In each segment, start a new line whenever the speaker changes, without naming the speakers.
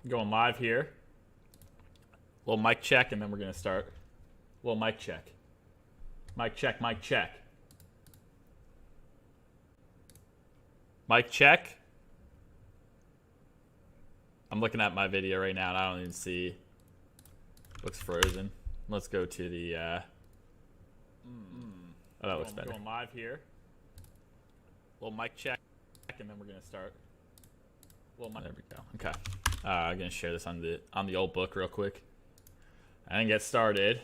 Going live here. Little mic check, and then we're gonna start. Little mic check. Mic check. Mic check. Mic check. I'm looking at my video right now, and I don't even see. Looks frozen. Let's go to the. Oh, that looks better. Going live here. Little mic check, and then we're gonna start. There we go. Okay. I'm gonna share this on the old book real quick and get started.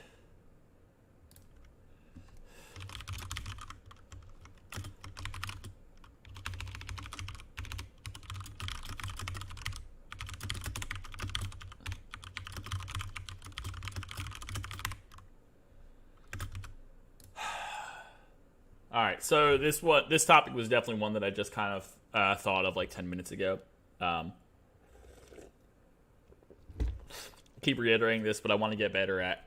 All right. So this topic was definitely one that I just kind of thought of like 10 minutes ago. Keep reiterating this, but I want to get better at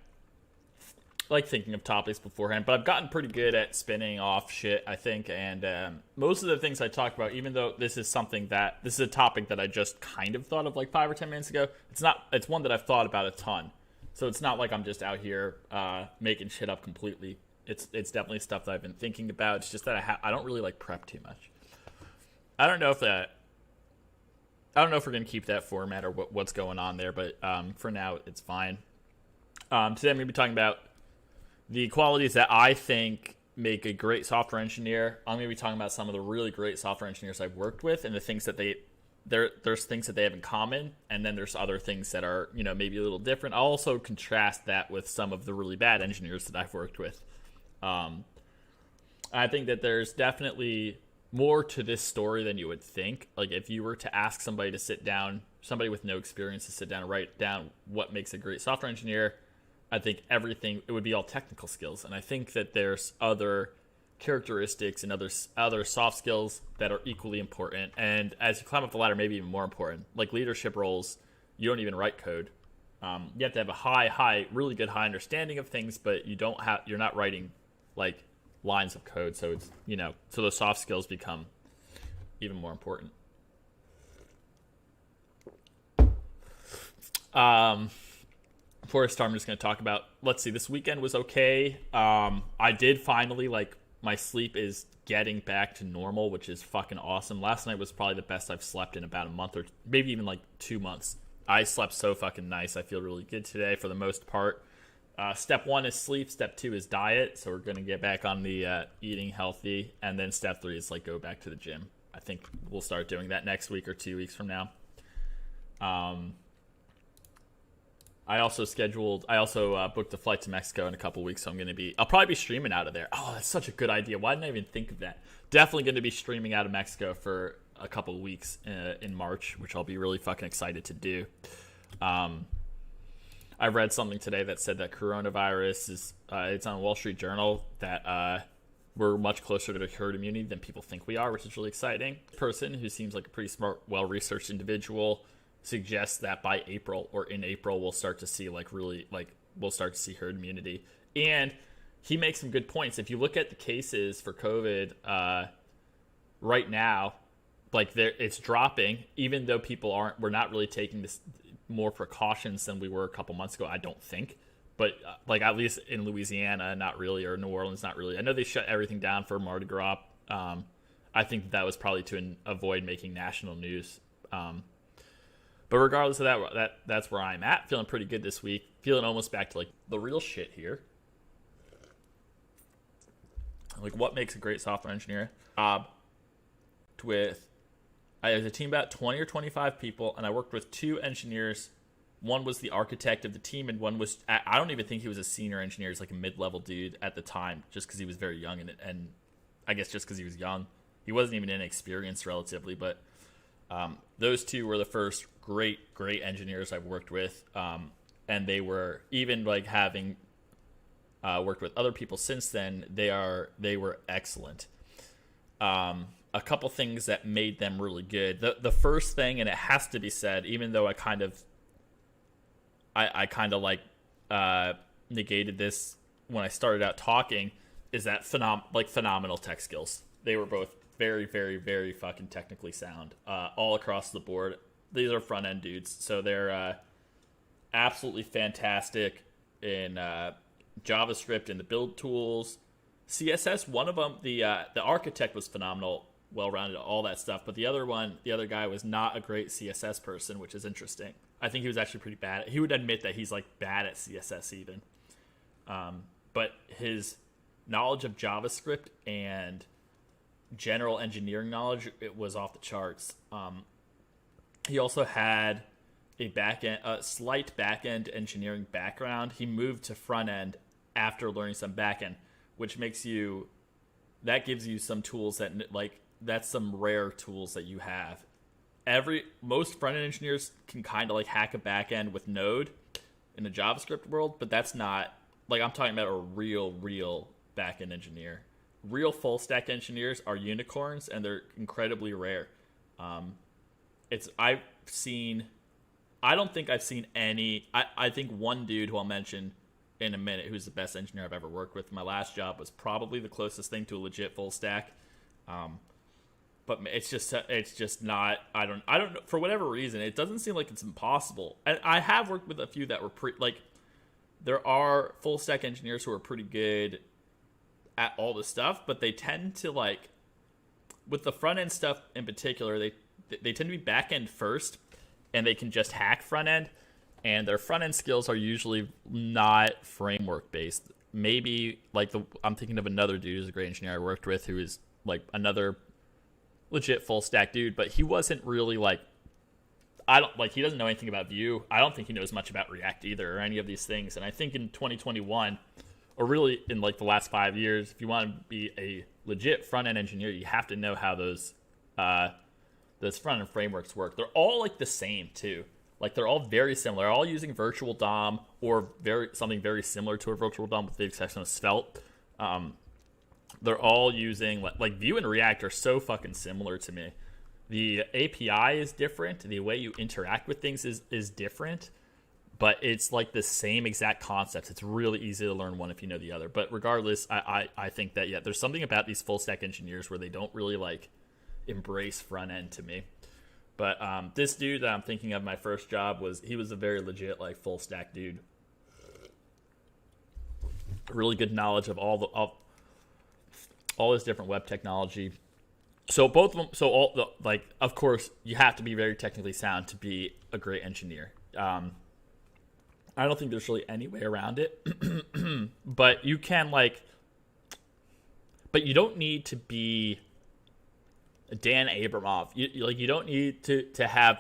like thinking of topics beforehand. But I've gotten pretty good at spinning off shit, I think. And most of the things I talk about, even though this is a topic that I just kind of thought of like 5 or 10 minutes ago, it's one that I've thought about a ton. So it's not like I'm just out here making shit up completely. It's definitely stuff that I've been thinking about. It's just that I don't really like prep too much. I don't know if we're going to keep that format or what's going on there, but for now, it's fine. Today, I'm going to be talking about the qualities that I think make a great software engineer. I'm going to be talking about some of the really great software engineers I've worked with and the things that there's things that they have in common, and then there's other things that are, maybe a little different. I'll also contrast that with some of the really bad engineers that I've worked with. I think that there's definitely more to this story than you would think. Like if you were to ask somebody with no experience to sit down and write down what makes a great software engineer, I think it would be all technical skills. And I think that there's other characteristics and other soft skills that are equally important. And as you climb up the ladder, maybe even more important. Like leadership roles, you don't even write code. You have to have a really good high understanding of things, but you're not writing like lines of code, so it's so those soft skills become even more important. Before I start, I'm just going to talk about, let's see, this weekend was okay. I did finally, my sleep is getting back to normal, which is fucking awesome. Last night was probably the best I've slept in about a month, or maybe even 2 months. I slept so fucking nice. I feel really good today for the most part. Step 1 is sleep. Step 2 is diet. So we're going to get back on the eating healthy. And then step 3 is go back to the gym. I think we'll start doing that next week or 2 weeks from now. I also booked a flight to Mexico in a couple weeks. So I'll probably be streaming out of there. Oh, that's such a good idea. Why didn't I even think of that? Definitely going to be streaming out of Mexico for a couple of weeks in March, which I'll be really fucking excited to do. I read something today that said that coronavirus is, it's on Wall Street Journal, that we're much closer to herd immunity than people think we are, which is really exciting. Person who seems like a pretty smart, well-researched individual suggests that by April or in April, we'll start to see we'll start to see herd immunity. And he makes some good points. If you look at the cases for COVID right now, it's dropping, even though we're not really taking this more precautions than we were a couple months ago, I don't think. But at least in Louisiana, not really, or New Orleans, not really. I know they shut everything down for Mardi Gras. I think that was probably to avoid making national news. But regardless of that's where I'm at. Feeling pretty good this week. Feeling almost back to the real shit here. What makes a great software engineer? I was a team about 20 or 25 people, and I worked with 2 engineers. One was the architect of the team, and one was, I don't even think he was a senior engineer. He's a mid-level dude at the time, just because he was very young, and I guess just because he was young. He wasn't even inexperienced relatively, but those 2 were the first great engineers I've worked with, and they were, even having worked with other people since then, they were excellent. A couple things that made them really good. The first thing, and it has to be said, even though I kind of negated this when I started out talking, is that phenomenal tech skills. They were both very, very, very fucking technically sound all across the board. these are front end dudes, so they're absolutely fantastic in JavaScript and the build tools. CSS, one of them, the architect was phenomenal, well-rounded, all that stuff. But the other guy was not a great CSS person, which is interesting. I think he was actually pretty bad. He would admit that he's like bad at CSS even. But his knowledge of JavaScript and general engineering knowledge, it was off the charts. He also had a slight back-end engineering background. He moved to front-end after learning some back-end, which gives you some tools that's some rare tools that you have. Most front-end engineers can kind of like hack a back-end with Node in the JavaScript world, but that's not, like, I'm talking about a real back-end engineer. Real full-stack engineers are unicorns, and they're incredibly rare. I don't think I've seen any. I think one dude who I'll mention in a minute, who's the best engineer I've ever worked with. My last job was probably the closest thing to a legit full stack. But it's just not. I don't know, for whatever reason, it doesn't seem like it's impossible. And I have worked with a few that were there are full stack engineers who are pretty good at all the stuff, but they tend to with the front end stuff in particular, they tend to be back end first, and they can just hack front end, and their front end skills are usually not framework based. Maybe I'm thinking of another dude who's a great engineer I worked with, who is like another legit full stack dude, but he wasn't really he doesn't know anything about Vue. I don't think he knows much about React either, or any of these things. And I think in 2021, or really in the last 5 years, if you want to be a legit front end engineer, you have to know how those front end frameworks work. They're all the same too. They're all very similar. They're all using Virtual DOM or something very similar to a Virtual DOM, with the exception of Svelte. They're all using Vue and React are so fucking similar to me. The API is different. The way you interact with things is different, but it's the same exact concepts. It's really easy to learn one if you know the other. But regardless, I think that there's something about these full stack engineers where they don't really embrace front end to me. But this dude that I'm thinking of, my first job, he was a very legit full stack dude. Really good knowledge of all this different web technology. So both of them. Of course, you have to be very technically sound to be a great engineer. I don't think there's really any way around it. But you can but you don't need to be Dan Abramov. You don't need to have,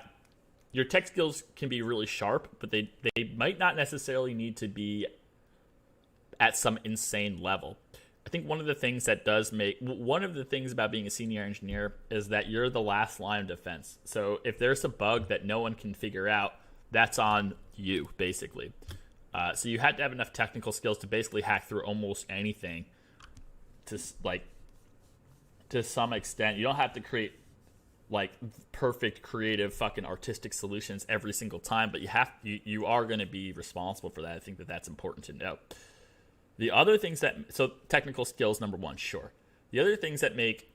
your tech skills can be really sharp, but they might not necessarily need to be at some insane level. I think one of the things about being a senior engineer is that you're the last line of defense. So if there's a bug that no one can figure out, that's on you, basically. So you had to have enough technical skills to basically hack through almost anything to some extent. You don't have to create perfect, creative, fucking artistic solutions every single time, but you are going to be responsible for that. I think that's important to know. The other things so technical skills, number one, sure. The other things that make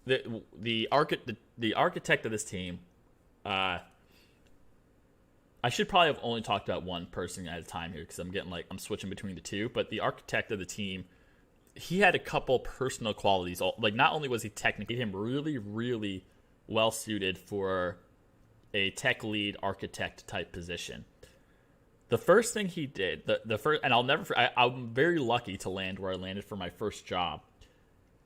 the architect of this team, I should probably have only talked about one person at a time here, because I'm switching between the two. But the architect of the team, he had a couple personal qualities. Not only was he technically, him really, really well suited for a tech lead architect type position. The first thing he did, and I'm very lucky to land where I landed for my first job.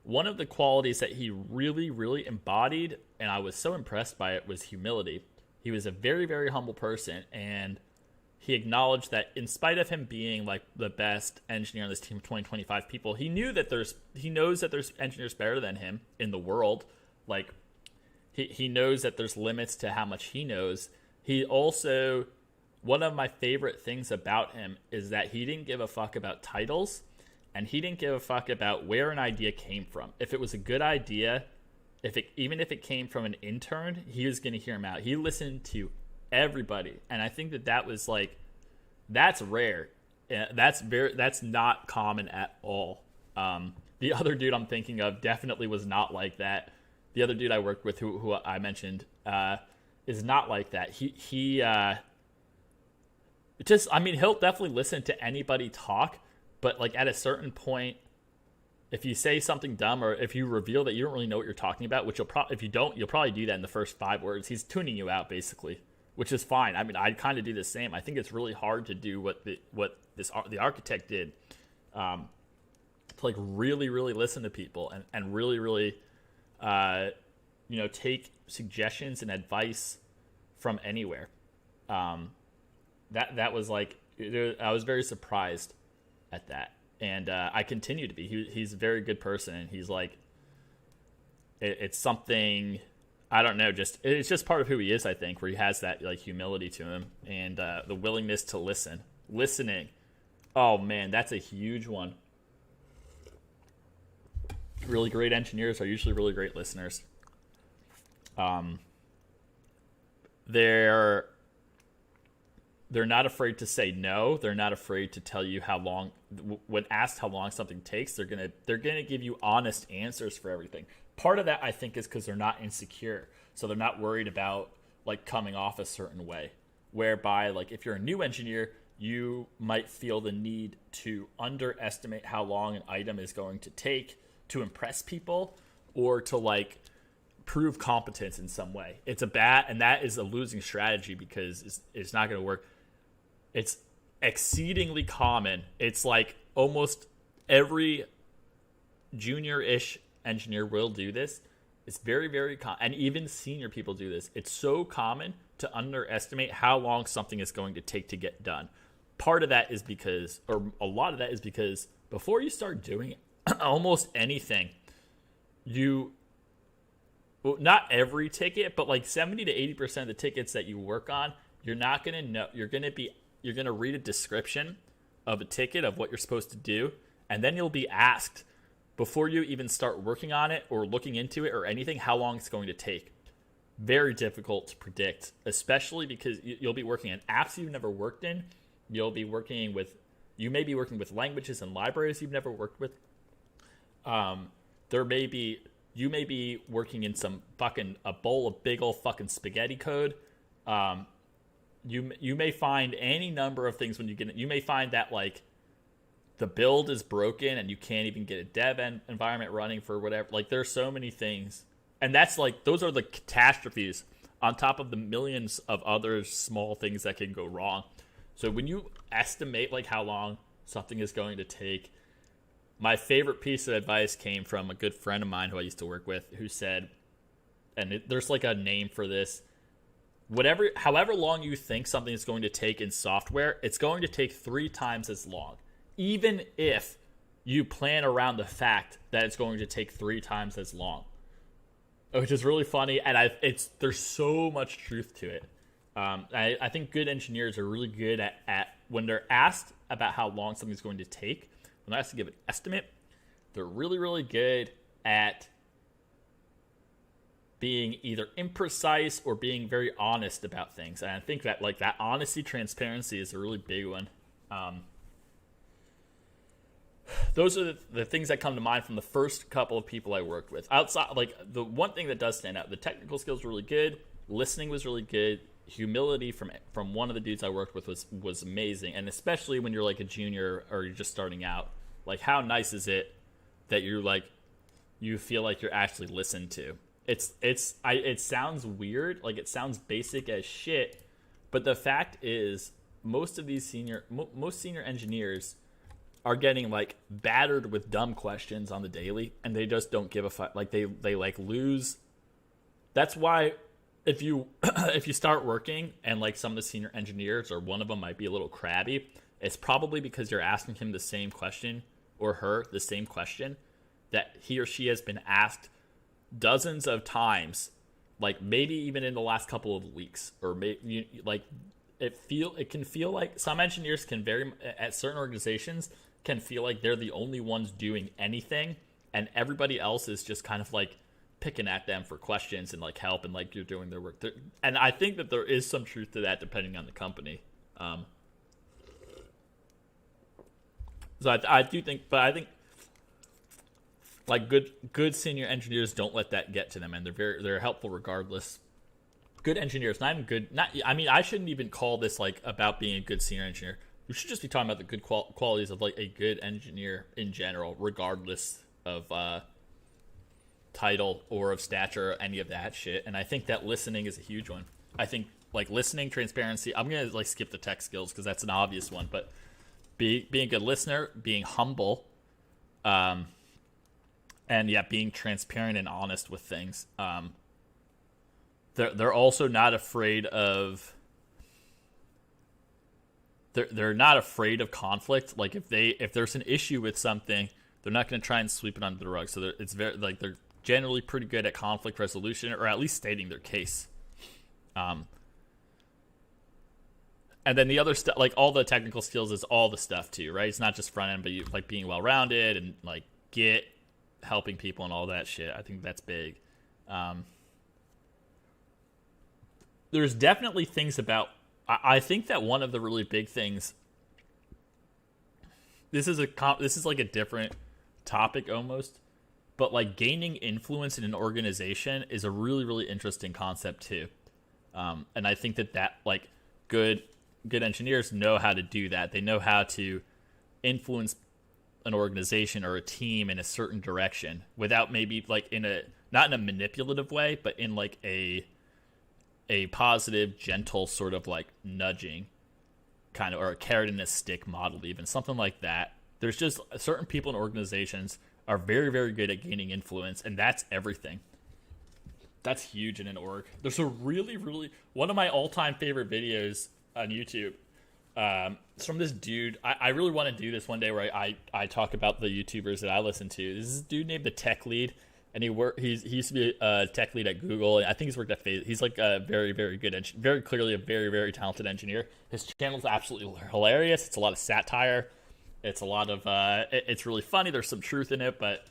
One of the qualities that he really, really embodied, and I was so impressed by it, was humility. He was a very, very humble person, and he acknowledged that in spite of him being the best engineer on this team of 20-25 people, he knows that there's engineers better than him in the world. He knows that there's limits to how much he knows. He also, one of my favorite things about him is that he didn't give a fuck about titles, and he didn't give a fuck about where an idea came from. If it was a good idea, even if it came from an intern, he was going to hear him out. He listened to everybody, and I think that was that's rare. That's not common at all. The other dude I'm thinking of definitely was not like that. The other dude I worked with, who I mentioned, is not like that. He just, I mean, he'll definitely listen to anybody talk, but like at a certain point, if you say something dumb or if you reveal that you don't really know what you're talking about, which if you don't, you'll probably do that in the first 5 words. He's tuning you out basically, which is fine. I mean, I kind of do the same. I think it's really hard to do what the architect did, to like really really listen to people and really really, take suggestions and advice from anywhere. That was like, I was very surprised at that. And I continue to be. He's a very good person, and he's like, it's something, I don't know, it's just part of who he is, I think, where he has that like humility to him and the willingness to listening. Oh man, that's a huge one. Really great engineers are usually really great listeners. They're not afraid to say no. They're not afraid to tell you how long. When asked how long something takes, they're gonna give you honest answers for everything. Part of that, I think, is because they're not insecure, so they're not worried about like coming off a certain way. Whereby, like, if you're a new engineer, you might feel the need to underestimate how long an item is going to take to impress people or to like prove competence in some way. And that is a losing strategy because it's not going to work. It's exceedingly common. It's like almost every junior-ish engineer will do this. It's very, very common. And even senior people do this. It's so common to underestimate how long something is going to take to get done. Part of that is because, or a lot of that is because before you start doing almost anything, not every ticket, but like 70 to 80% of the tickets that you work on, you're not going to know. You're going to read a description of a ticket of what you're supposed to do, and then you'll be asked before you even start working on it or looking into it or anything how long it's going to take. Very difficult to predict, especially because you'll be working on apps you've never worked in. You may be working with languages and libraries you've never worked with. You may be working in a bowl of big old fucking spaghetti code. You may find any number of things when you get it. You may find that like the build is broken and you can't even get a dev environment running for whatever. Like there's so many things, and that's like those are the catastrophes on top of the millions of other small things that can go wrong. So when you estimate like how long something is going to take, my favorite piece of advice came from a good friend of mine who I used to work with, who said, there's like a name for this, however long you think something is going to take in software, it's going to take 3 times as long, even if you plan around the fact that it's going to take 3 times as long, which is really funny. And there's so much truth to it. I think good engineers are really good at when they're asked about how long something's going to take, when they're asked to give an estimate, they're really, really good at being either imprecise or being very honest about things. And I think that like that honesty, transparency is a really big one. Those are the things that come to mind from the first couple of people I worked with. Outside, like the one thing that does stand out, the technical skills were really good, listening was really good, humility from one of the dudes I worked with was amazing. And especially when you're like a junior or you're just starting out, like how nice is it that you feel like you're actually listened to. It sounds weird, like it sounds basic as shit, but the fact is most senior engineers are getting like battered with dumb questions on the daily, and they just don't give a fuck. Like they like lose. That's why if you start working and like some of the senior engineers or one of them might be a little crabby, it's probably because you're asking him the same question or her the same question that he or she has been asked dozens of times, like maybe even in the last couple of weeks, or maybe like it can feel like some engineers can at certain organizations can feel like they're the only ones doing anything, and everybody else is just kind of like picking at them for questions and like help, and like you're doing their work. And I think that there is some truth to that depending on the company. So I do think, but I think like good senior engineers don't let that get to them, and they're helpful regardless. good engineers, not even good. Not I mean, I shouldn't even call this like about being a good senior engineer. We should just be talking about the good qualities of like a good engineer in general, regardless of title or of stature or any of that shit. And I think that listening is a huge one. I think like listening, transparency. I'm gonna like skip the tech skills because that's an obvious one, but being a good listener, being humble, and yeah, being transparent and honest with things. They're also not afraid of. They're not afraid of conflict. Like if there's an issue with something, they're not going to try and sweep it under the rug. So it's very like they're generally pretty good at conflict resolution, or at least stating their case. And then the other stuff, like all the technical skills, is all the stuff too, right? It's not just front end, but you like being well rounded and like Git, helping people and all that shit. I think that's big. There's definitely things about. I think that one of the really big things. This is like a different topic almost, but like gaining influence in an organization is a really, really interesting concept too. And I think that like good engineers know how to do that. They know how to influence an organization or a team in a certain direction without maybe like not in a manipulative way, but in like a positive, gentle sort of like nudging kind of, or a carrot and a stick model, even something like that. There's just certain people in organizations are very, very good at gaining influence, and that's everything. That's huge in an org. There's a really, really, one of my all-time favorite videos on YouTube. It's from this dude. I really want to do this one day where I talk about the YouTubers that I listen to. This is a dude named The Tech Lead. And he used to be a tech lead at Google. And I think he's worked at Facebook. He's like a very, very good, very clearly a very, very talented engineer. His channel is absolutely hilarious. It's a lot of satire. It's a lot of, it's really funny. There's some truth in it, but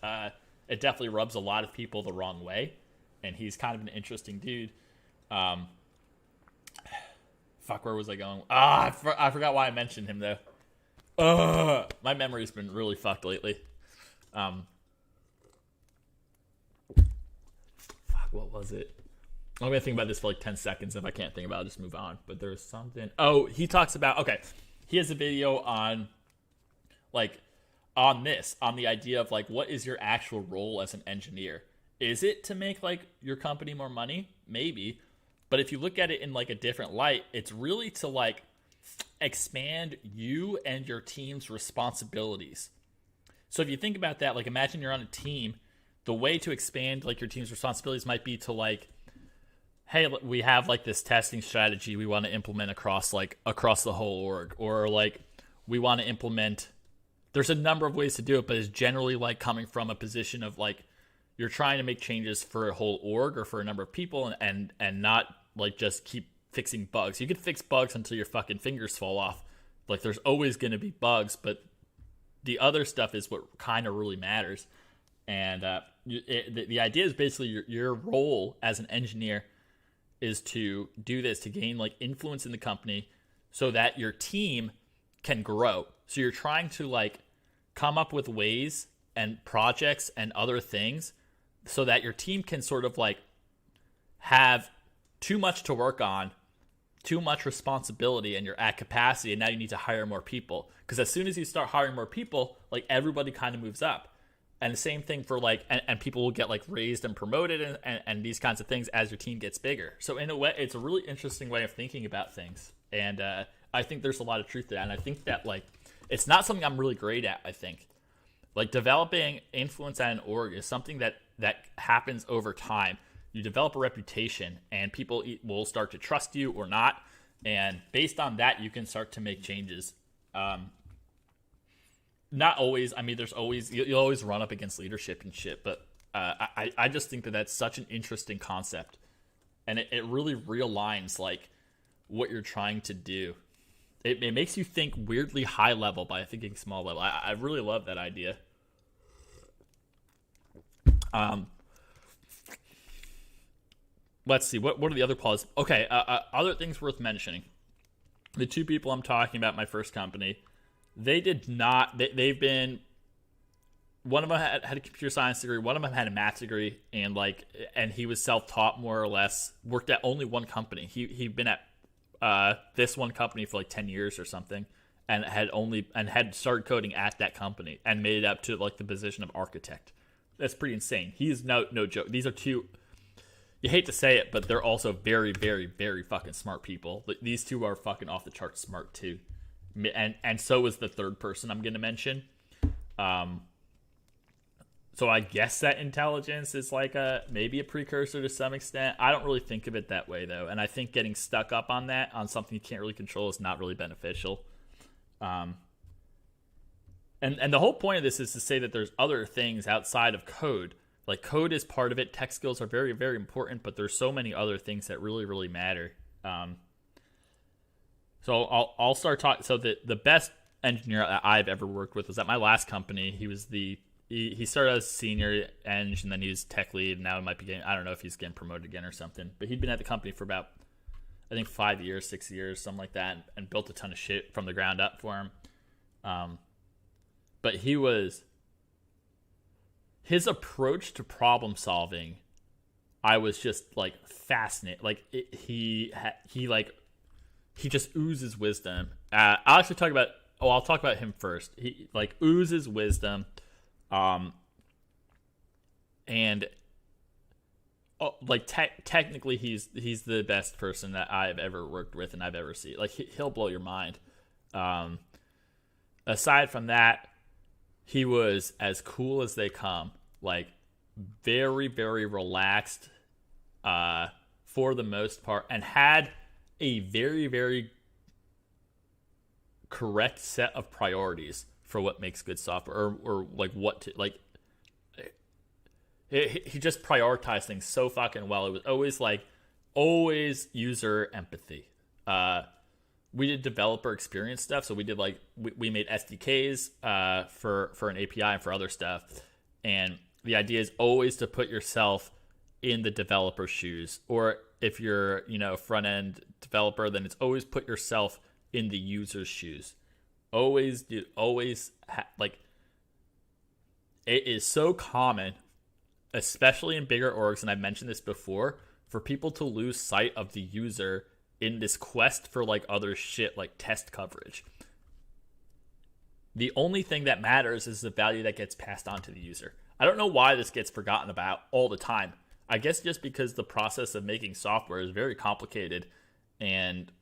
it definitely rubs a lot of people the wrong way. And he's kind of an interesting dude. Fuck, where was I going? I forgot why I mentioned him though. My memory's been really fucked lately. What was it? I'm going to think about this for like 10 seconds. If I can't think about it, I'll just move on. But there's something. Oh, he talks about, okay. He has a video on the idea of like, what is your actual role as an engineer? Is it to make like your company more money? Maybe. But if you look at it in like a different light, it's really to like expand you and your team's responsibilities. So if you think about that, like imagine you're on a team. The way to expand like your team's responsibilities might be to like, hey, we have like this testing strategy we want to implement across the whole org, or like we want to implement. There's a number of ways to do it, but it's generally like coming from a position of like you're trying to make changes for a whole org or for a number of people, and not like just keep fixing bugs. You can fix bugs until your fucking fingers fall off. Like there's always going to be bugs, but the other stuff is what kind of really matters. And the idea is basically your role as an engineer is to do this, to gain like influence in the company so that your team can grow. So you're trying to like come up with ways and projects and other things so that your team can sort of like have too much to work on, too much responsibility, and you're at capacity, and now you need to hire more people. Because as soon as you start hiring more people, like everybody kind of moves up. And the same thing for like, and people will get like raised and promoted and these kinds of things as your team gets bigger. So in a way, it's a really interesting way of thinking about things. And I think there's a lot of truth to that. And I think that like, it's not something I'm really great at, I think. Like developing influence at an org is something that happens over time. You develop a reputation and people will start to trust you or not. And based on that, you can start to make changes. Not always. I mean, you'll always run up against leadership and shit, but I just think that that's such an interesting concept, and it really realigns like what you're trying to do. It makes you think weirdly high level by thinking small level. I really love that idea. Let's see. What are the other pauses? Okay, other things worth mentioning. The two people I'm talking about, my first company, they did not. They've been one of them had a computer science degree, one of them had a math degree, and he was self-taught more or less. Worked at only one company. He'd been at this one company for like 10 years or something, and had started coding at that company and made it up to like the position of architect. That's pretty insane. He is no joke. These are two. You hate to say it, but they're also very, very, very fucking smart people. These two are fucking off the charts smart too, and so is the third person I'm going to mention. So I guess that intelligence is like maybe a precursor to some extent. I don't really think of it that way though, and I think getting stuck up on something you can't really control is not really beneficial. And the whole point of this is to say that there's other things outside of code. Like, code is part of it. Tech skills are very, very important, but there's so many other things that really, really matter. So I'll start talking. So the best engineer that I've ever worked with was at my last company. He started as senior eng, and then he was tech lead. And now he might be getting, I don't know if he's getting promoted again or something. But he'd been at the company for about, I think, 5 years, 6 years, something like that, and built a ton of shit from the ground up for him. But his approach to problem solving, I was just like fascinated. Like he just oozes wisdom. I'll talk about him first. He like oozes wisdom, and technically he's the best person that I've ever worked with and I've ever seen. Like he'll blow your mind. Aside from that, he was as cool as they come, like very, very relaxed for the most part, and had a very, very correct set of priorities for what makes good software, or like what to like. He just prioritized things so fucking well. It was always user empathy. We did developer experience stuff, so we did we made SDKs for an API and for other stuff, and the idea is always to put yourself in the developer's shoes, or if you're a front end developer, then it's always put yourself in the user's shoes. It is so common, especially in bigger orgs, and I've mentioned this before, for people to lose sight of the user in this quest for other shit like test coverage. The only thing that matters is the value that gets passed on to the user. I don't know why this gets forgotten about all the time. I guess just because the process of making software is very complicated, and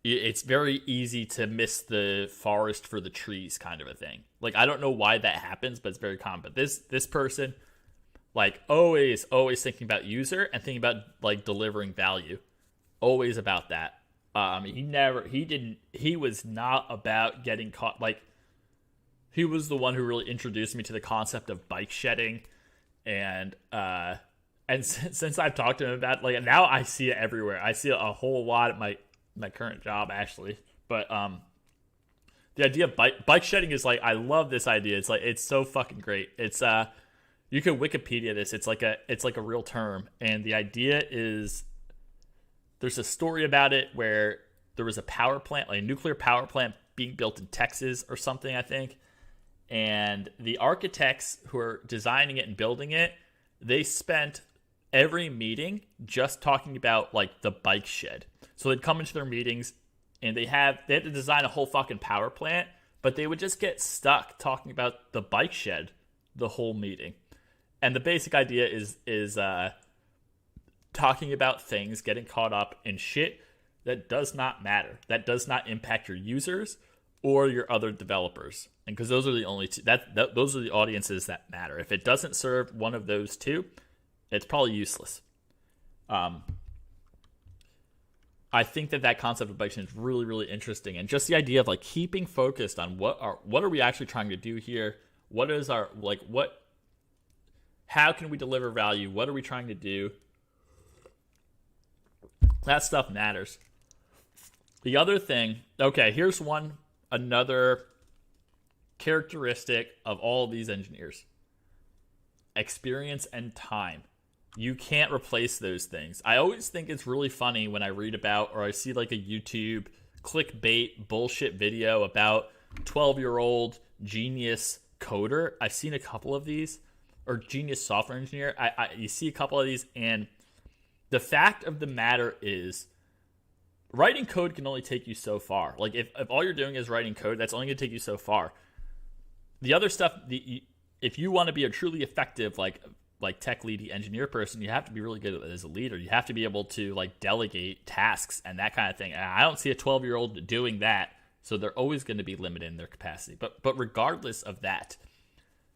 it's very easy to miss the forest for the trees kind of a thing. I don't know why that happens, but it's very common. But this person, always thinking about user and thinking about delivering value, always about that. He was not about getting caught. He was the one who really introduced me to the concept of bike shedding, and since I've talked to him about now I see it everywhere. I see it a whole lot at my current job actually, but the idea of bike shedding is I love this idea. It's so fucking great. It's you can Wikipedia this. It's like a real term, and the idea is there's a story about it where there was a power plant, a nuclear power plant being built in Texas or something, I think, and the architects who are designing it and building it, they spent every meeting just talking about the bike shed. So they'd come into their meetings and they had to design a whole fucking power plant, but they would just get stuck talking about the bike shed the whole meeting. And the basic idea is talking about things, getting caught up in shit that does not matter, that does not impact your users or your other developers. And because those are the only two, those are the audiences that matter. If it doesn't serve one of those two, it's probably useless. I think that concept of bike shedding is really, really interesting, and just the idea of keeping focused on what are we actually trying to do here? What is our how can we deliver value? What are we trying to do? That stuff matters. The other thing, okay, here's another characteristic of all of these engineers: experience and time. You can't replace those things. I always think it's really funny when I read about, or I see a YouTube clickbait bullshit video about 12-year-old genius coder. I've seen a couple of these, or genius software engineer. You see a couple of these, and the fact of the matter is, writing code can only take you so far. Like, if all you're doing is writing code, that's only going to take you so far. The other stuff, if you want to be a truly effective, like tech lead engineer person, you have to be really good as a leader. You have to be able to like delegate tasks and that kind of thing. And I don't see a 12-year-old doing that, so they're always going to be limited in their capacity. But regardless of that,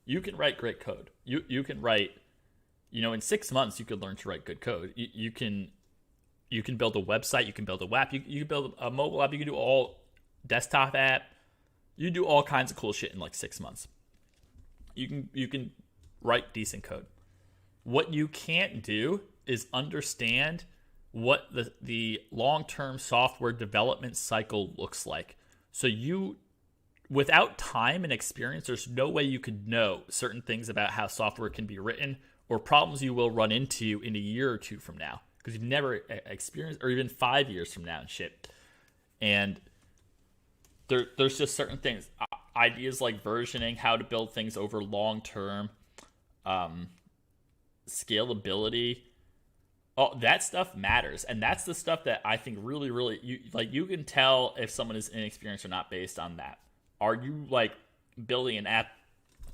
you can write great code. You can write, in 6 months you could learn to write good code. You can build a website, you can build a web, you can build a mobile app, you can do all desktop app. You do all kinds of cool shit in like 6 months. You can write decent code. What you can't do is understand what the long-term software development cycle looks like. So without time and experience, there's no way you could know certain things about how software can be written or problems you will run into in a year or two from now, because you've never experienced, or even 5 years from now and shit. And there's just certain things, ideas like versioning, how to build things over long-term, scalability, all that stuff matters. And that's the stuff that I think really, really, you can tell if someone is inexperienced or not based on that. Are you like building an app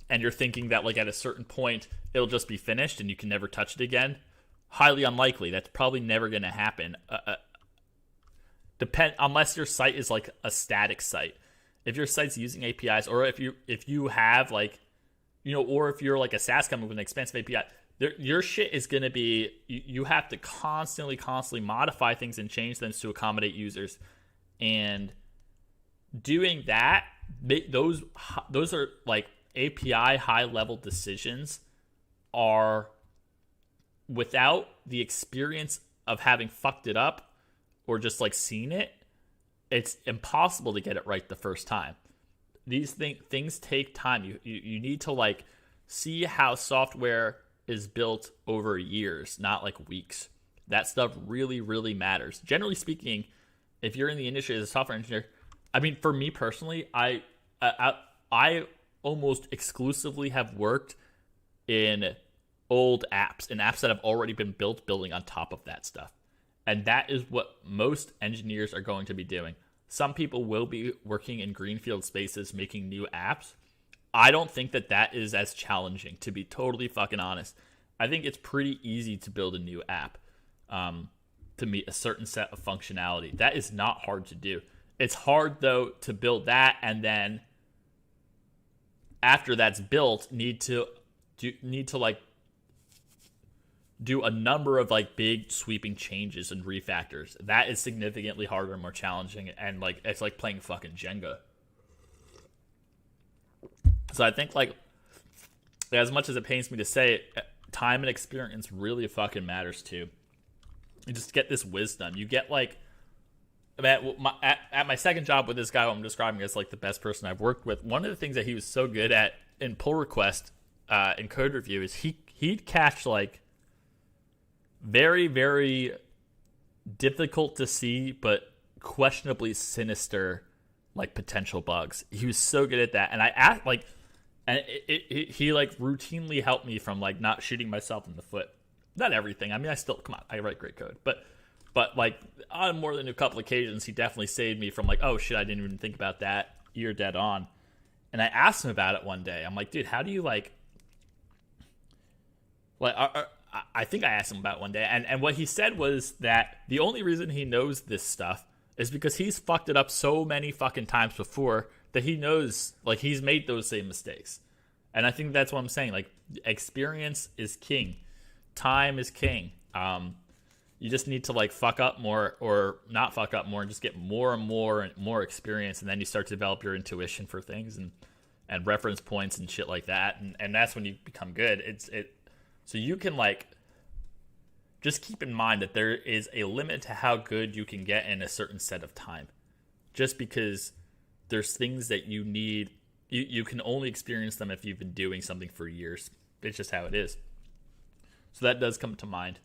and you're thinking that like at a certain point it'll just be finished and you can never touch it again? Highly unlikely. That's probably never going to happen. Unless your site is like a static site. If your site's using APIs, or if you have like, or if you're like a SaaS company with an expensive API, your shit is going to be, you have to constantly modify things and change them to accommodate users. And doing that, those are like API high level decisions are, without the experience of having fucked it up or just like seen it, it's impossible to get it right the first time. These things take time. You need to like see how software is built over years, not like weeks. That stuff really, really matters. Generally speaking, if you're in the industry as a software engineer, I mean, for me personally, I almost exclusively have worked in old apps and apps that have already been building on top of that stuff. And that is what most engineers are going to be doing. Some people will be working in greenfield spaces, making new apps. I don't think that is as challenging, to be totally fucking honest. I think it's pretty easy to build a new app to meet a certain set of functionality. That is not hard to do. It's hard, though, to build that, and then after that's built, need to like do a number of like big sweeping changes and refactors. That is significantly harder and more challenging, and like it's like playing fucking Jenga. So I think like, as much as it pains me to say it, time and experience really fucking matters too. You just get this wisdom. You get like, at my second job with this guy who I'm describing as like the best person I've worked with, one of the things that he was so good at in pull request in code review is he'd catch like very, very difficult to see but questionably sinister like potential bugs. He was so good at that, and I asked like, and he like routinely helped me from like not shooting myself in the foot. Not everything. I mean, I write great code, but like on more than a couple occasions, he definitely saved me from like, oh shit, I didn't even think about that. You're dead on. And I asked him about it one day. I'm like, dude, how do you like I think I asked him about it one day, and what he said was that the only reason he knows this stuff is because he's fucked it up so many fucking times before that he knows, like, he's made those same mistakes. And I think that's what I'm saying. Like, experience is king. Time is king. You just need to, like, fuck up more or not fuck up more and just get more and more experience, and then you start to develop your intuition for things and reference points and shit like that. And that's when you become good. So you can, like, just keep in mind that there is a limit to how good you can get in a certain set of time. Just because there's things that you need, you can only experience them if you've been doing something for years. It's just how it is. So that does come to mind.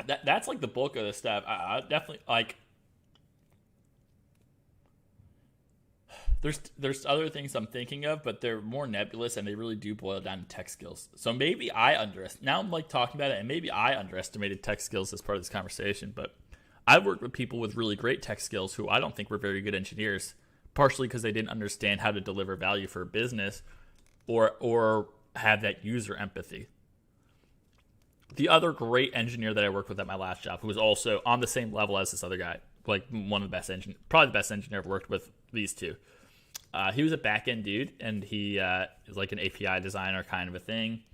that's like the bulk of the stuff. I definitely like. There's other things I'm thinking of, but they're more nebulous and they really do boil down to tech skills. So maybe now I'm like talking about it, and maybe I underestimated tech skills as part of this conversation. But I've worked with people with really great tech skills who I don't think were very good engineers, partially because they didn't understand how to deliver value for a business, or have that user empathy. The other great engineer that I worked with at my last job, who was also on the same level as this other guy, like one of the best probably the best engineer I've worked with, these two. He was a back-end dude, and he is like an API designer kind of a thing.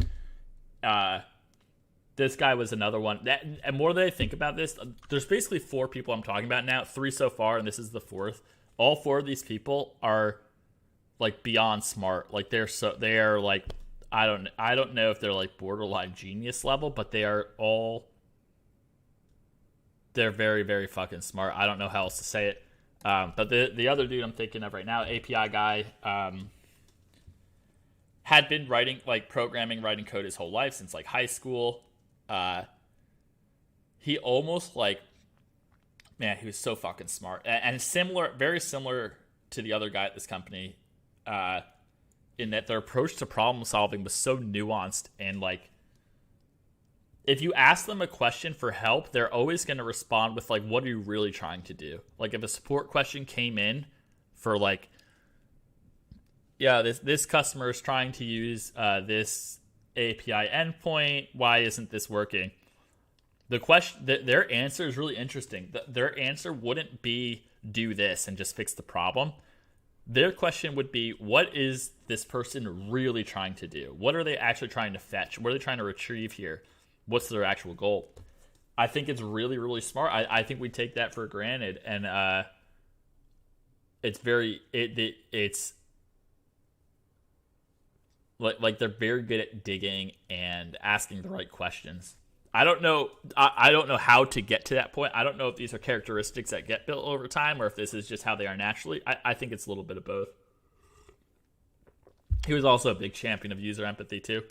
This guy was another one. And more that I think about this, there's basically 4 people I'm talking about now, 3 so far, and this is the 4th. All 4 of these people are like beyond smart. Like they are like, I don't know if they're like borderline genius level, but they're very, very fucking smart. I don't know how else to say it. But the other dude I'm thinking of right now, API guy, had been writing code his whole life since like high school. He almost like, man, he was so fucking smart and very similar to the other guy at this company, in that their approach to problem solving was so nuanced, and like, if you ask them a question for help, they're always going to respond with like, what are you really trying to do? Like if a support question came in for like, yeah, this customer is trying to use this API endpoint. Why isn't this working? The question, their answer is really interesting. Their answer wouldn't be do this and just fix the problem. Their question would be, what is this person really trying to do? What are they actually trying to fetch? What are they trying to retrieve here? What's their actual goal? I think it's really, really smart. I think we take that for granted, and it's like they're very good at digging and asking the right questions. I don't know how to get to that point. I don't know if these are characteristics that get built over time, or if this is just how they are naturally. I think it's a little bit of both. He was also a big champion of user empathy too.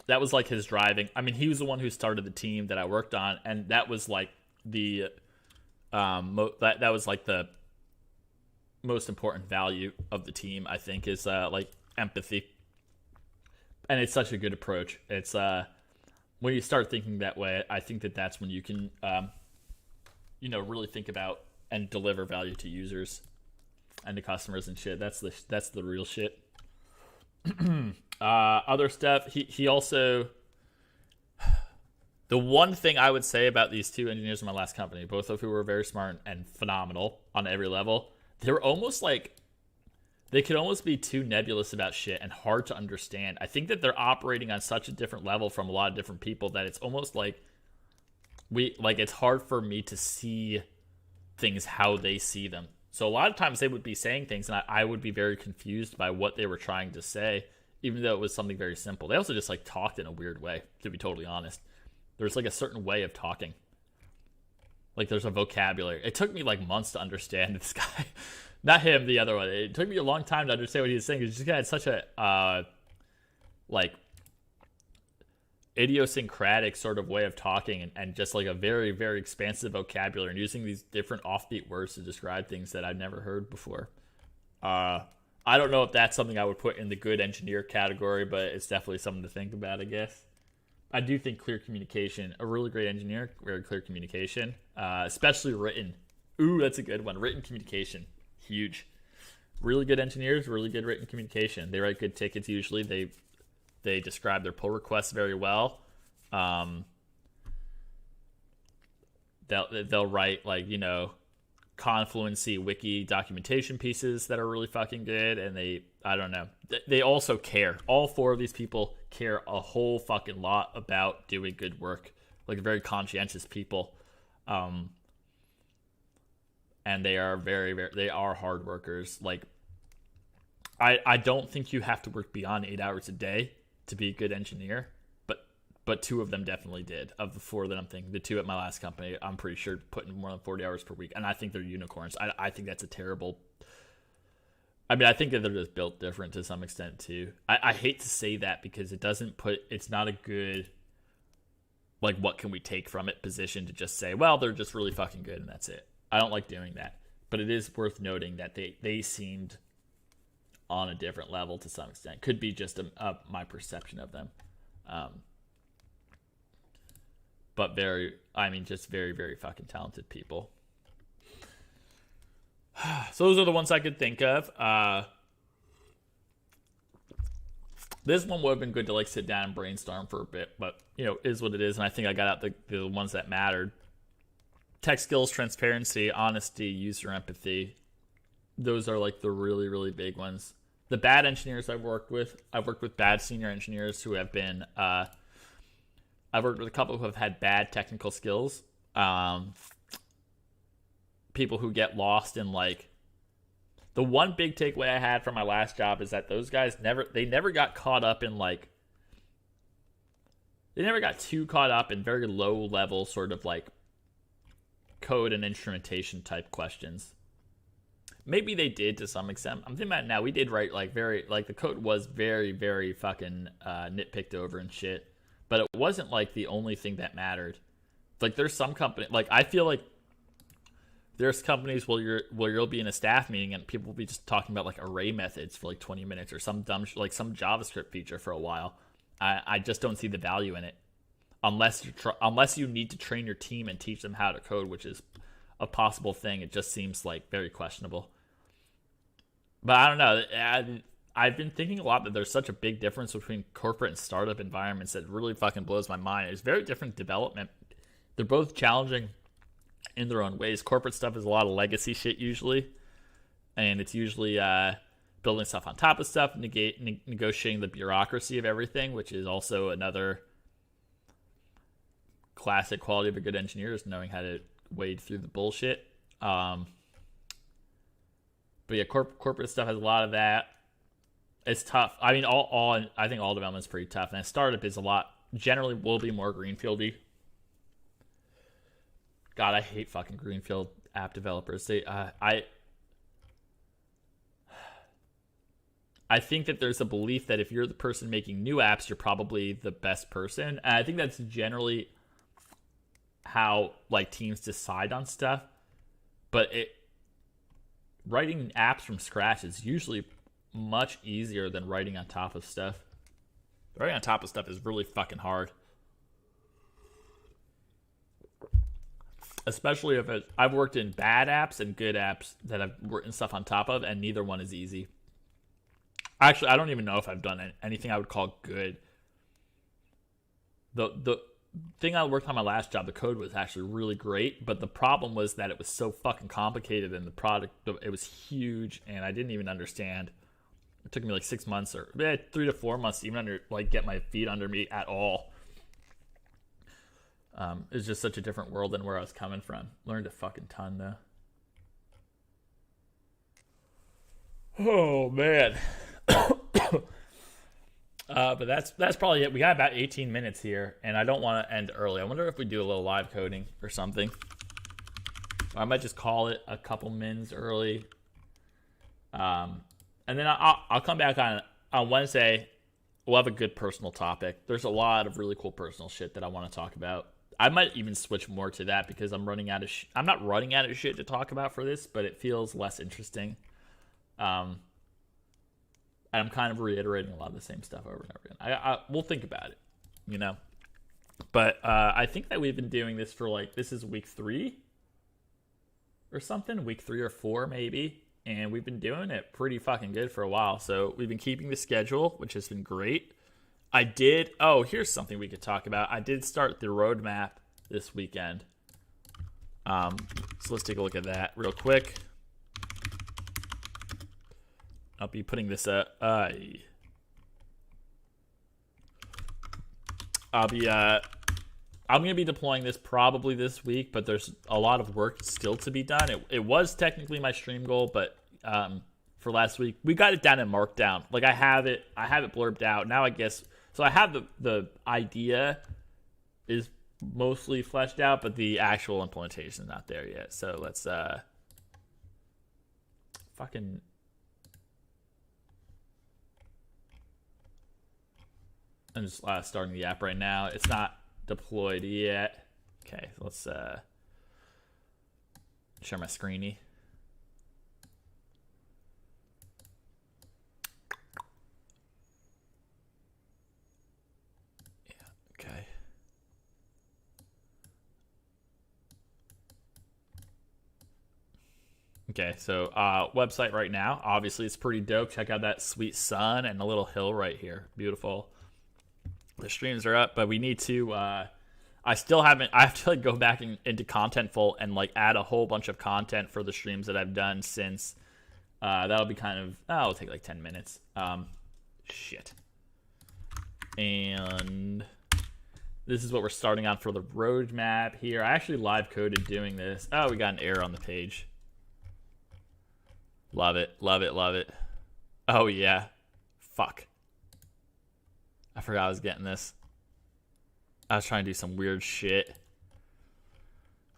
That was like his driving. I mean, he was the one who started the team that I worked on, and that was like that was like the most important value of the team, I think, is like empathy. And it's such a good approach. It's when you start thinking that way, I think that's when you can really think about and deliver value to users and to customers and shit. That's the real shit. Other stuff, he also, the one thing I would say about these 2 engineers in my last company, both of who were very smart and phenomenal on every level, they were almost like, they could almost be too nebulous about shit and hard to understand. I think that they're operating on such a different level from a lot of different people that it's almost like it's hard for me to see things how they see them. So a lot of times they would be saying things, and I would be very confused by what they were trying to say, even though it was something very simple. They also just like talked in a weird way, to be totally honest. There's like a certain way of talking. Like there's a vocabulary. It took me like months to understand this guy. Not him, the other one. It took me a long time to understand what he was saying. He just had such a like idiosyncratic sort of way of talking, and just like a very, very expansive vocabulary, and using these different offbeat words to describe things that I've never heard before. I don't know if that's something I would put in the good engineer category, but it's definitely something to think about, I guess. I do think clear communication, a really great engineer, very clear communication, especially written. Ooh, that's a good one. Written communication, huge. Really good engineers, really good written communication. They write good tickets usually. They describe their pull requests very well. They'll write like, Confluency wiki documentation pieces that are really fucking good, and they also care. All 4 of these people care a whole fucking lot about doing good work. Like very conscientious people. And they are very, very, they are hard workers. Like I don't think you have to work beyond 8 hours a day to be a good engineer, but 2 of them definitely did. Of the 4 that I'm thinking, the 2 at my last company, I'm pretty sure putting more than 40 hours per week, and I think they're unicorns. I think that's a terrible. I mean, I think that they're just built different to some extent too. I hate to say that because it's not a good like what can we take from it position to just say, well, they're just really fucking good and that's it. I don't like doing that. But it is worth noting that they seemed on a different level to some extent. Could be just my perception of them. But just very, very fucking talented people. So those are the ones I could think of. This one would have been good to like sit down and brainstorm for a bit, but is what it is. And I think I got out the ones that mattered. Tech skills, transparency, honesty, user empathy. Those are like the really, really big ones. The bad engineers I've worked with bad senior engineers who have been, I've worked with a couple who have had bad technical skills. People who get lost in like, the one big takeaway I had from my last job is that those guys never got caught up in like, they never got too caught up in very low level sort of like code and instrumentation type questions. Maybe they did to some extent. I'm thinking about it now. We did write like the code was very, very fucking nitpicked over and shit. But it wasn't like the only thing that mattered. Like there's some company, like I feel like there's companies where you'll be in a staff meeting and people will be just talking about like array methods for like 20 minutes or some dumb like some JavaScript feature for a while. I just don't see the value in it unless you need to train your team and teach them how to code, which is a possible thing. It just seems like very questionable. But I don't know. I've been thinking a lot that there's such a big difference between corporate and startup environments that really fucking blows my mind. It's very different development. They're both challenging in their own ways. Corporate stuff is a lot of legacy shit usually, and it's usually building stuff on top of stuff, negotiating the bureaucracy of everything, which is also another classic quality of a good engineer, is knowing how to wade through the bullshit. But yeah, corporate stuff has a lot of that. It's tough. I mean, I think all development is pretty tough, and a startup is generally will be more greenfieldy. God, I hate fucking greenfield app developers. I think that there's a belief that if you're the person making new apps, you're probably the best person. And I think that's generally how like teams decide on stuff. But writing apps from scratch is usually much easier than writing on top of stuff. Writing on top of stuff is really fucking hard. Especially if I've worked in bad apps and good apps that I've written stuff on top of, and neither one is easy. Actually, I don't even know if I've done anything I would call good. The thing I worked on my last job, the code was actually really great, but the problem was that it was so fucking complicated, and the product, it was huge, and I didn't even understand. It took me like 6 months or 3 to 4 months to even get my feet under me at all. It's just such a different world than where I was coming from. Learned a fucking ton though. Oh man. But that's probably it. We got about 18 minutes here, and I don't want to end early. I wonder if we do a little live coding or something. I might just call it a couple mins early. And then I'll come back on Wednesday. We'll have a good personal topic. There's a lot of really cool personal shit that I want to talk about. I might even switch more to that because I'm running out of I'm not running out of shit to talk about for this, but it feels less interesting. And I'm kind of reiterating a lot of the same stuff over and over again. We'll think about it, But I think that we've been doing this for this is week 3 or something, week 3 or 4 maybe. And we've been doing it pretty fucking good for a while. So we've been keeping the schedule, which has been great. Here's something we could talk about. I did start the roadmap this weekend. So let's take a look at that real quick. I'll be putting this I'm going to be deploying this probably this week, but there's a lot of work still to be done. It was technically my stream goal, but for last week, we got it down in Markdown. I have it blurbed out. Now I guess, so I have the idea is mostly fleshed out, but the actual implementation is not there yet. So let's I'm just starting the app right now. It's not deployed yet. Okay, let's share my screeny. Okay. Okay, so website right now. Obviously, it's pretty dope. Check out that sweet sun and the little hill right here. Beautiful. The streams are up, but we need to. I still haven't. I have to like go back into Contentful and like add a whole bunch of content for the streams that I've done since. That'll be kind of. It'll take like 10 minutes. Shit. And this is what we're starting on for the roadmap here. I actually live coded doing this. Oh, we got an error on the page. Love it, love it, love it. Oh, yeah. Fuck. I forgot I was getting this. I was trying to do some weird shit.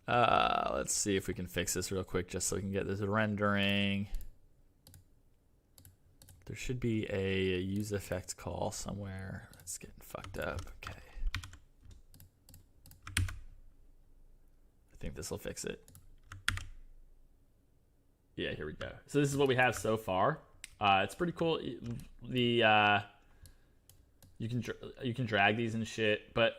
Let's see if we can fix this real quick just so we can get this rendering. There should be a use effects call somewhere. That's getting fucked up. Okay. I think this will fix it. Yeah, here we go. So this is what we have so far. It's pretty cool. The you can drag these and shit, but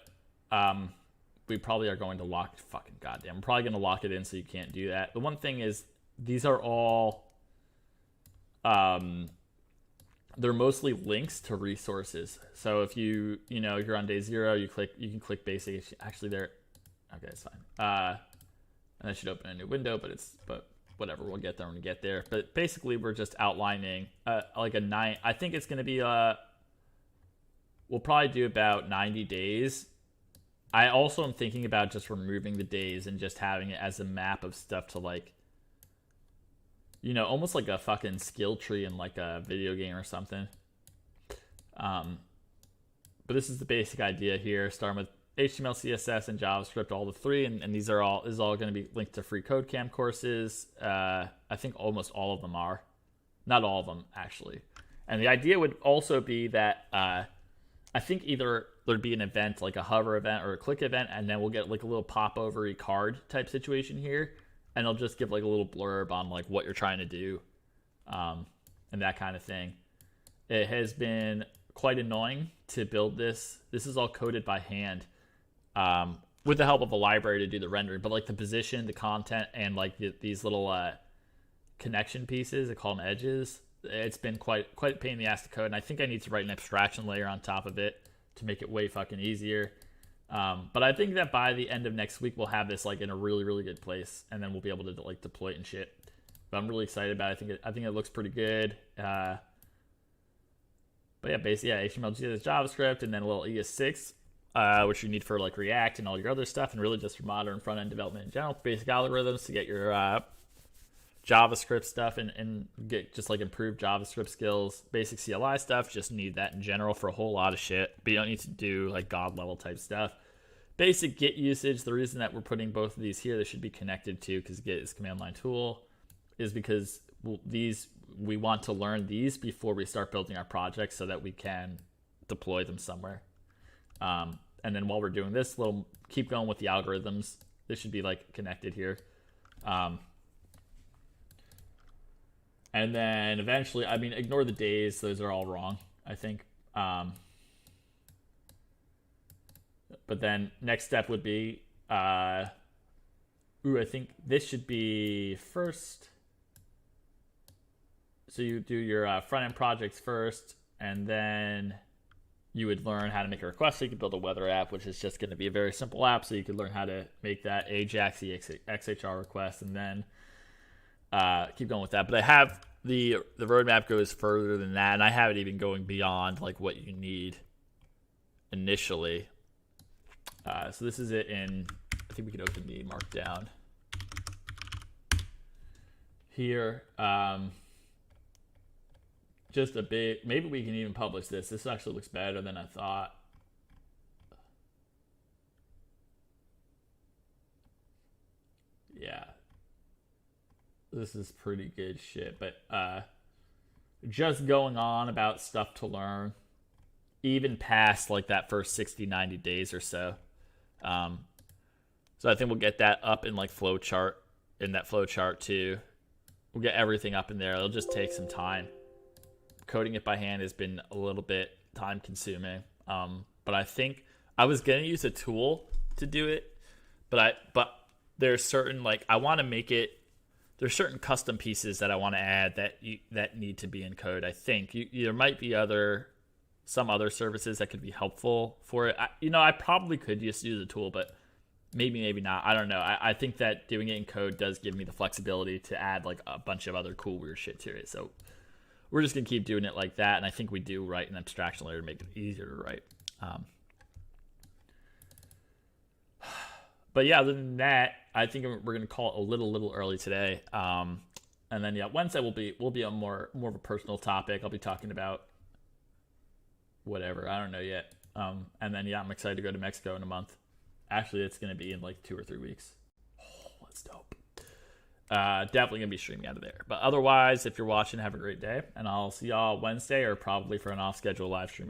we probably are going to lock. Fucking goddamn, we're probably going to lock it in so you can't do that. The one thing is these are all they're mostly links to resources. So if you're on day 0, you can click basic. Actually, there. Okay, it's fine. And that should open a new window, but whatever, we'll get there when we get there. But basically, we're just outlining like a 9. I think it's going to be we'll probably do about 90 days. I also am thinking about just removing the days and just having it as a map of stuff to like, almost like a fucking skill tree in like a video game or something. But this is the basic idea here, starting with HTML, CSS, and JavaScript, all the three, and this is all going to be linked to free CodeCamp courses. I think almost all of them are. Not all of them, actually. And the idea would also be that I think either there'd be an event, like a hover event or a click event, and then we'll get like a little pop-over card type situation here, and it'll just give like a little blurb on like what you're trying to do, and that kind of thing. It has been quite annoying to build this. This is all coded by hand. With the help of a library to do the rendering, but like the position, the content, and like these little connection pieces, I call them edges. It's been quite a pain in the ass to code, and I think I need to write an abstraction layer on top of it to make it way fucking easier. But I think that by the end of next week we'll have this like in a really, really good place, and then we'll be able to like deploy it and shit. But I'm really excited about it. I think it looks pretty good. But yeah, basically, HTML, CSS, JavaScript, and then a little ES6. Which you need for like React and all your other stuff, and really just for modern front-end development in general. Basic algorithms to get your JavaScript stuff and get just like improved JavaScript skills. Basic CLI stuff, just need that in general for a whole lot of shit, but you don't need to do like god level type stuff. Basic Git usage. The reason that we're putting both of these here, they should be connected to, because Git is a command line tool, is because we want to learn these before we start building our projects so that we can deploy them somewhere. And then while we're doing this, keep going with the algorithms. This should be like connected here. And then eventually, ignore the days. Those are all wrong, I think. But then next step would be, I think this should be first. So you do your front-end projects first, and then you would learn how to make a request so you can build a weather app, which is just going to be a very simple app. So you could learn how to make that AJAX, the XHR request, and then keep going with that. But I have the roadmap goes further than that, and I have it even going beyond like what you need initially. So this is it in, I think we could open the markdown here. Just a bit, maybe we can even publish this. This actually looks better than I thought. Yeah. This is pretty good shit, but just going on about stuff to learn, even past like that first 60, 90 days or so. So I think we'll get that up in like flowchart, in that flowchart too. We'll get everything up in there. It'll just take some time. Coding it by hand has been a little bit time consuming. But I think I was gonna use a tool to do it, but there's certain, like, I want to make it. There's certain custom pieces that I want to add that need to be in code. I think there might be some other services that could be helpful for it. I probably could just use a tool, but maybe not. I don't know. I think that doing it in code does give me the flexibility to add like a bunch of other cool weird shit to it. So we're just gonna keep doing it like that, and I think we do write an abstraction layer to make it easier to write. But yeah, other than that, I think we're gonna call it a little early today. And then Wednesday will be a more of a personal topic. I'll be talking about whatever, I don't know yet. And then I'm excited to go to Mexico in a month. Actually, it's gonna be in like 2 or 3 weeks. Oh, that's dope. Definitely gonna be streaming out of there. But otherwise, if you're watching, have a great day, and I'll see y'all Wednesday or probably for an off-schedule live stream at